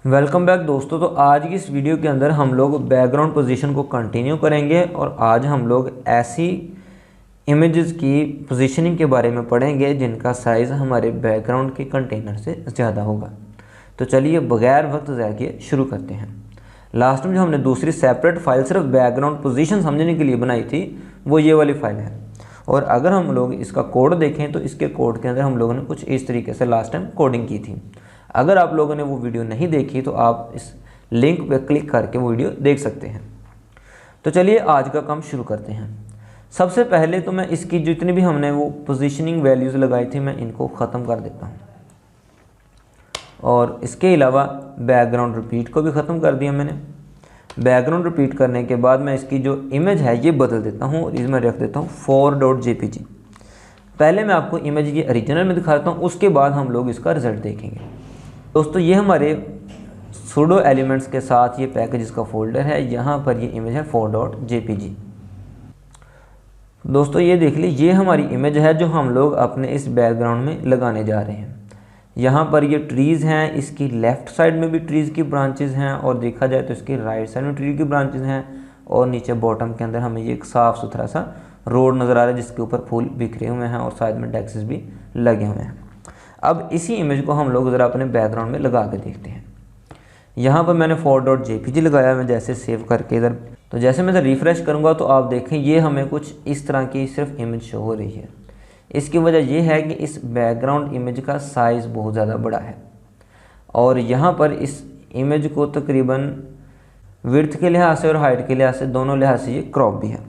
Welcome back दोस्तों। तो आज की इस वीडियो के अंदर हम लोग बैकग्राउंड पोजीशन को कंटिन्यू करेंगे और आज हम लोग ऐसी इमेजेस की पोजीशनिंग के बारे में पढ़ेंगे जिनका साइज़ हमारे बैकग्राउंड के कंटेनर से ज़्यादा होगा। तो चलिए बगैर वक्त ज़ाया किए शुरू करते हैं। लास्ट में जो हमने दूसरी सेपरेट फाइल सिर्फ बैकग्राउंड पोजीशन समझने के लिए बनाई थी वो ये वाली फाइल है। और अगर हम लोग इसका कोड देखें तो इसके कोड के अंदर हम लोगों ने कुछ इस तरीके से लास्ट टाइम कोडिंग की थी। अगर आप लोगों ने वो वीडियो नहीं देखी तो आप इस लिंक पर क्लिक करके वो वीडियो देख सकते हैं। तो चलिए आज का काम शुरू करते हैं। सबसे पहले तो मैं इसकी जितनी भी हमने वो पोजीशनिंग वैल्यूज़ लगाई थी मैं इनको ख़त्म कर देता हूँ और इसके अलावा बैकग्राउंड रिपीट को भी ख़त्म कर दिया मैंने। बैकग्राउंड रिपीट करने के बाद मैं इसकी जो इमेज है ये बदल देता हूँ और इसमें रख देता हूँ 4.jpg। पहले मैं आपको इमेज की ओरिजिनल में दिखाता हूँ, उसके बाद हम लोग इसका रिज़ल्ट देखेंगे। दोस्तों ये हमारे सूडो एलिमेंट्स के साथ ये पैकेज का फोल्डर है, यहाँ पर ये इमेज है 4.jpg। दोस्तों ये देख लीजिए, ये हमारी इमेज है जो हम लोग अपने इस बैकग्राउंड में लगाने जा रहे हैं। यहाँ पर ये ट्रीज़ हैं, इसकी लेफ़्ट साइड में भी ट्रीज़ की ब्रांचेस हैं और देखा जाए तो इसकी राइट साइड में ट्री की ब्रांचेस हैं और नीचे बॉटम के अंदर हमें ये एक साफ़ सुथरा सा रोड नज़र आ रहा है जिसके ऊपर फूल बिखरे हुए हैं और साइड में डेस्क्स भी लगे हुए हैं। अब इसी इमेज को हम लोग ज़रा अपने बैकग्राउंड में लगा के देखते हैं। यहाँ पर मैंने 4.jpg लगाया, मैं जैसे सेव करके इधर तो जैसे मैं इधर रिफ़्रेश करूँगा तो आप देखें ये हमें कुछ इस तरह की सिर्फ इमेज शो हो रही है। इसकी वजह यह है कि इस बैकग्राउंड इमेज का साइज़ बहुत ज़्यादा बड़ा है और यहाँ पर इस इमेज को तकरीबन विड्थ के लिहाज से और हाइट के लिहाज से दोनों लिहाज से ये क्रॉप भी है।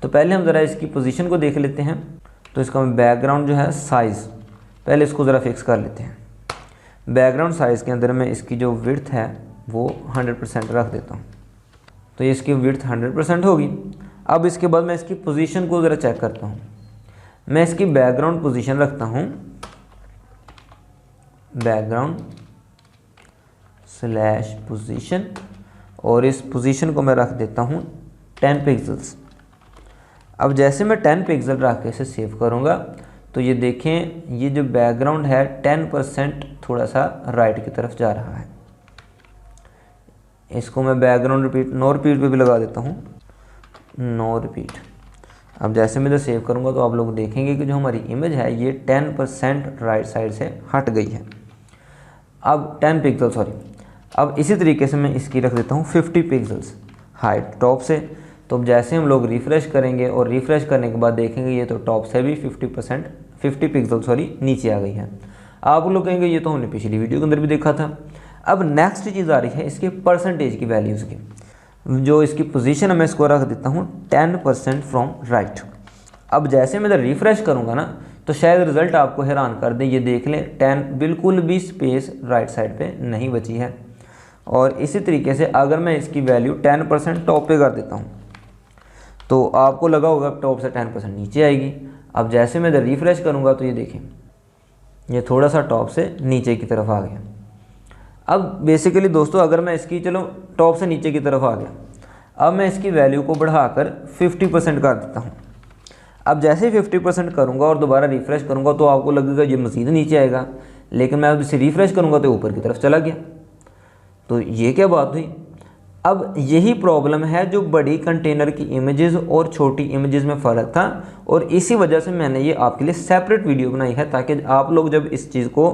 तो पहले हम ज़रा इसकी पोजीशन को देख लेते हैं। तो इसका बैकग्राउंड जो है साइज़, पहले इसको ज़रा फिक्स कर लेते हैं। बैकग्राउंड साइज़ के अंदर मैं इसकी जो विड्थ है वो 100% रख देता हूँ। तो ये इसकी विड्थ 100% होगी। अब इसके बाद मैं इसकी पोजीशन को ज़रा चेक करता हूँ। मैं इसकी बैकग्राउंड पोजीशन रखता हूँ बैकग्राउंड/पोजीशन और इस पोजीशन को मैं रख देता हूँ 10 पिक्सल्स। अब जैसे मैं 10 पिक्सल रख के इसे सेव करूँगा तो ये देखें ये जो बैकग्राउंड है 10% थोड़ा सा राइट की तरफ जा रहा है। इसको मैं बैकग्राउंड रिपीट नो रिपीट पे भी लगा देता हूँ, नो रिपीट। अब जैसे मैं इधर सेव करूँगा तो आप लोग देखेंगे कि जो हमारी इमेज है ये 10% राइट साइड से हट गई है। अब 10 पिक्सल सॉरी। अब इसी तरीके से मैं इसकी रख देता हूँ 50 पिक्सल्स हाइट टॉप से। तो अब जैसे हम लोग रिफ़्रेश करेंगे और रिफ़्रेश करने के बाद देखेंगे ये तो टॉप से भी 50 पिक्सल नीचे आ गई है। आप लोग कहेंगे ये तो हमने पिछली वीडियो के अंदर भी देखा था। अब नेक्स्ट चीज़ आ रही है इसके परसेंटेज की वैल्यूज़ की। जो इसकी पोजीशन है मैं इसको रख देता हूँ 10% फ्रॉम राइट। अब जैसे मैं इधर रिफ़्रेश करूँगा ना तो शायद रिज़ल्ट आपको हैरान कर दे। ये देख लें 10 बिल्कुल भी स्पेस राइट साइड पे नहीं बची है। और इसी तरीके से अगर मैं इसकी वैल्यू 10% टॉप पे कर देता हूँ तो आपको लगा होगा टॉप से 10% नीचे आएगी। अब जैसे मैं इधर रिफ़्रेश करूँगा तो ये देखें ये थोड़ा सा टॉप से नीचे की तरफ आ गया। अब बेसिकली दोस्तों अगर मैं इसकी चलो टॉप से नीचे की तरफ आ गया, अब मैं इसकी वैल्यू को बढ़ाकर 50% कर देता हूँ। अब जैसे 50% करूँगा और दोबारा रिफ़्रेश करूँगा तो आपको लगेगा ये मज़ीद नीचे आएगा, लेकिन मैं अब इसे रिफ़्रेश करूँगा तो ऊपर की तरफ चला गया। तो ये क्या बात हुई? अब यही प्रॉब्लम है जो बड़ी कंटेनर की इमेजेस और छोटी इमेजेस में फ़र्क था और इसी वजह से मैंने ये आपके लिए सेपरेट वीडियो बनाई है ताकि आप लोग जब इस चीज़ को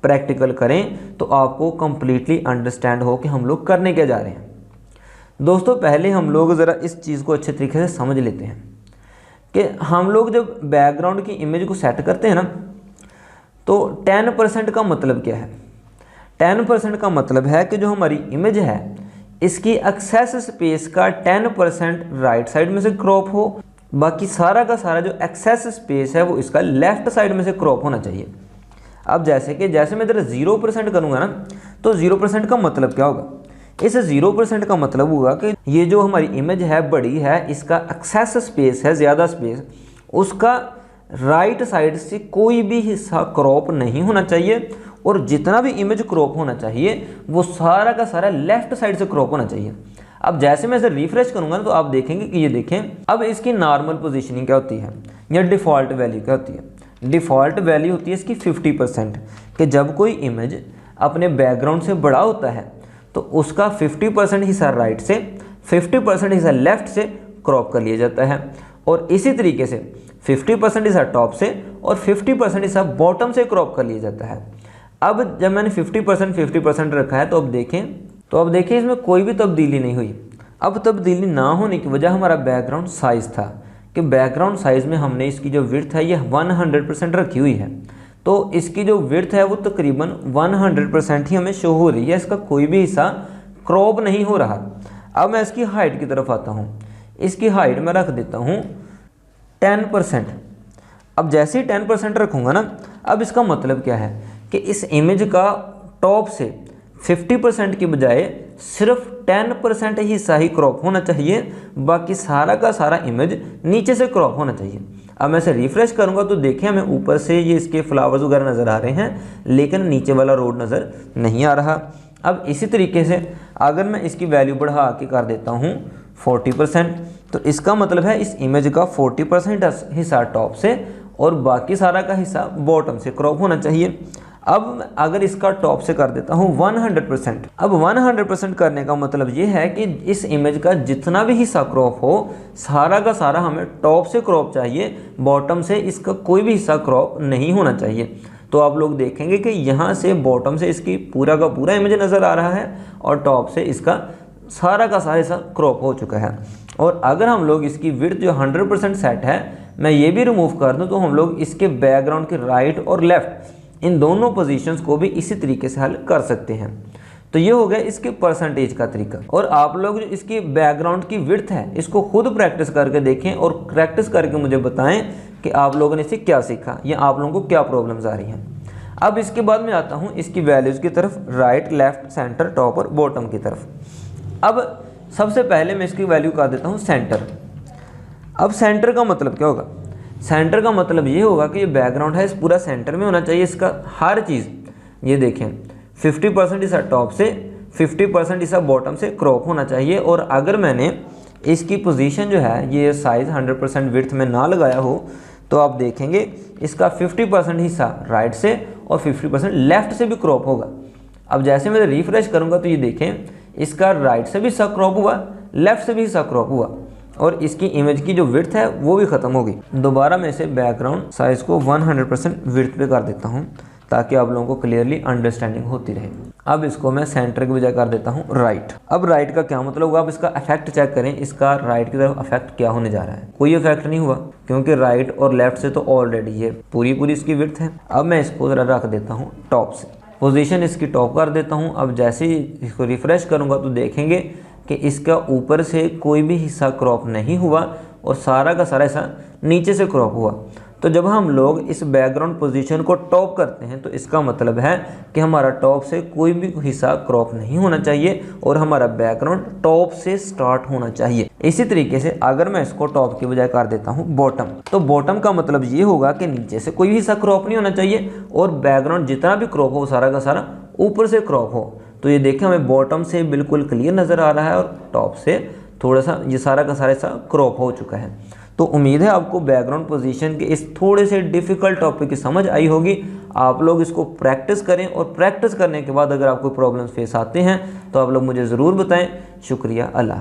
प्रैक्टिकल करें तो आपको कम्प्लीटली अंडरस्टैंड हो कि हम लोग करने क्या जा रहे हैं। दोस्तों पहले हम लोग ज़रा इस चीज़ को अच्छे तरीके से समझ लेते हैं कि हम लोग जब बैकग्राउंड की इमेज को सेट करते हैं ना तो 10% का मतलब क्या है? 10% का मतलब है कि जो हमारी इमेज है इसकी एक्सेस स्पेस का 10% राइट साइड में से क्रॉप हो, बाकी सारा का सारा जो एक्सेस स्पेस है वो इसका लेफ़्ट साइड में से क्रॉप होना चाहिए। अब जैसे मैं इधर 0% करूँगा ना तो 0% का मतलब क्या होगा? इस 0% का मतलब होगा कि ये जो हमारी इमेज है बड़ी है, इसका एक्सेस स्पेस है ज़्यादा स्पेस, उसका राइट साइड से कोई भी हिस्सा क्रॉप नहीं होना चाहिए और जितना भी इमेज क्रॉप होना चाहिए वो सारा का सारा लेफ़्ट साइड से क्रॉप होना चाहिए। अब जैसे मैं इसे रिफ़्रेश करूँगा तो आप देखेंगे कि ये देखें अब इसकी नॉर्मल पोजीशनिंग क्या होती है या डिफ़ॉल्ट वैल्यू क्या होती है? डिफ़ॉल्ट वैल्यू होती है इसकी 50% कि जब कोई इमेज अपने बैकग्राउंड से बड़ा होता है तो उसका 50% हिस्सा राइट से, 50% हिस्सा लेफ्ट से क्रॉप कर लिया जाता है, और इसी तरीके से 50% हिस्सा टॉप से और 50% हिस्सा बॉटम से क्रॉप कर लिया जाता है। अब जब मैंने 50% रखा है तो अब देखें इसमें कोई भी तब्दीली नहीं हुई। अब तब्दीली ना होने की वजह हमारा बैकग्राउंड साइज़ था कि बैकग्राउंड साइज़ में हमने इसकी जो विड्थ है ये 100% रखी हुई है, तो इसकी जो विड्थ है वो तकरीबन 100% ही हमें शो हो रही है, इसका कोई भी हिस्सा क्रॉप नहीं हो रहा। अब मैं इसकी हाइट की तरफ आता हूँ, इसकी हाइट मैं रख देता हूँ 10%। अब जैसे ही 10% रखूँगा ना, अब इसका मतलब क्या है कि इस इमेज का टॉप से 50% की बजाय सिर्फ 10% हिस्सा ही क्रॉप होना चाहिए, बाकी सारा का सारा इमेज नीचे से क्रॉप होना चाहिए। अब मैं इसे रिफ्रेश करूंगा तो देखें हमें ऊपर से ये इसके फ्लावर्स वगैरह नज़र आ रहे हैं, लेकिन नीचे वाला रोड नज़र नहीं आ रहा। अब इसी तरीके से अगर मैं इसकी वैल्यू बढ़ा के कर देता हूँ 40%, तो इसका मतलब है इस इमेज का 40% हिस्सा टॉप से और बाकी सारा का हिस्सा बॉटम से क्रॉप होना चाहिए। अब अगर इसका टॉप से कर देता हूँ 100%, अब 100% करने का मतलब ये है कि इस इमेज का जितना भी हिस्सा क्रॉप हो सारा का सारा हमें टॉप से क्रॉप चाहिए, बॉटम से इसका कोई भी हिस्सा क्रॉप नहीं होना चाहिए। तो आप लोग देखेंगे कि यहाँ से बॉटम से इसकी पूरा का पूरा इमेज नज़र आ रहा है और टॉप से इसका सारा का सारा हिस्सा क्रॉप हो चुका है। और अगर हम लोग इसकी विड्थ जो 100% सेट है मैं ये भी रिमूव कर दूँ, तो हम लोग इसके बैकग्राउंड के राइट और लेफ़्ट इन दोनों पोजीशंस को भी इसी तरीके से हल कर सकते हैं। तो ये हो गया इसके परसेंटेज का तरीका। और आप लोग जो इसकी बैकग्राउंड की विड्थ है इसको खुद प्रैक्टिस करके देखें और प्रैक्टिस करके मुझे बताएं कि आप लोगों ने इसे क्या सीखा या आप लोगों को क्या प्रॉब्लम्स आ रही हैं। अब इसके बाद मैं आता हूँ इसकी वैल्यूज़ की तरफ, राइट, लेफ्ट, सेंटर, टॉप और बॉटम की तरफ। अब सबसे पहले मैं इसकी वैल्यू कर देता हूँ सेंटर। अब सेंटर का मतलब क्या होगा? सेंटर का मतलब ये होगा कि ये बैकग्राउंड है इस पूरा सेंटर में होना चाहिए, इसका हर चीज़। ये देखें 50% हिस्सा टॉप से, 50% हिस्सा बॉटम से क्रॉप होना चाहिए। और अगर मैंने इसकी पोजीशन जो है ये साइज़ 100% विड्थ में ना लगाया हो तो आप देखेंगे इसका 50% हिस्सा राइट से और 50% लेफ़्ट से भी क्रॉप होगा। अब जैसे मैं रिफ्रेश करूँगा तो ये देखें इसका राइट से भी हिस्सा क्रॉप हुआ, लेफ़्ट से भी हिस्सा क्रॉप हुआ और इसकी इमेज की जो विड्थ है वो भी ख़त्म होगी। दोबारा मैं इसे बैकग्राउंड साइज़ को 100% विड्थ पे कर देता हूँ ताकि आप लोगों को क्लियरली अंडरस्टैंडिंग होती रहे। अब इसको मैं सेंटर की बजाय कर देता हूँ राइट। अब राइट का क्या मतलब होगा? अब इसका इफेक्ट चेक करें, इसका राइट की तरफ इफेक्ट क्या होने जा रहा है? कोई इफेक्ट नहीं हुआ क्योंकि राइट और लेफ्ट से तो ऑलरेडी ये पूरी पूरी विड्थ है। अब मैं इसको ज़रा रख देता हूँ टॉप से, पोजीशन इसकी टॉप कर देता हूँ। अब जैसे ही इसको रिफ्रेश करूँगा तो देखेंगे कि इसका ऊपर से कोई भी हिस्सा क्रॉप नहीं हुआ और सारा का सारा हिस्सा नीचे से क्रॉप हुआ। तो जब हम लोग इस बैकग्राउंड पोजीशन को टॉप करते हैं तो इसका मतलब है कि हमारा टॉप से कोई भी हिस्सा क्रॉप नहीं होना चाहिए और हमारा बैकग्राउंड टॉप से स्टार्ट होना चाहिए। इसी तरीके से अगर मैं इसको टॉप की बजाय कर देता हूँ बॉटम, तो बॉटम का मतलब ये होगा कि नीचे से कोई भी हिस्सा क्रॉप नहीं होना चाहिए और बैकग्राउंड जितना भी क्रॉप हो सारा का सारा ऊपर से क्रॉप हो। तो ये देखें हमें बॉटम से बिल्कुल क्लियर नज़र आ रहा है और टॉप से थोड़ा सा ये सारा का सारा हिस्सा क्रॉप हो चुका है। तो उम्मीद है आपको बैकग्राउंड पोजीशन के इस थोड़े से डिफ़िकल्ट टॉपिक की समझ आई होगी। आप लोग इसको प्रैक्टिस करें और प्रैक्टिस करने के बाद अगर आपको प्रॉब्लम्स फेस आते हैं तो आप लोग मुझे ज़रूर बताएं। शुक्रिया। अल्लाह।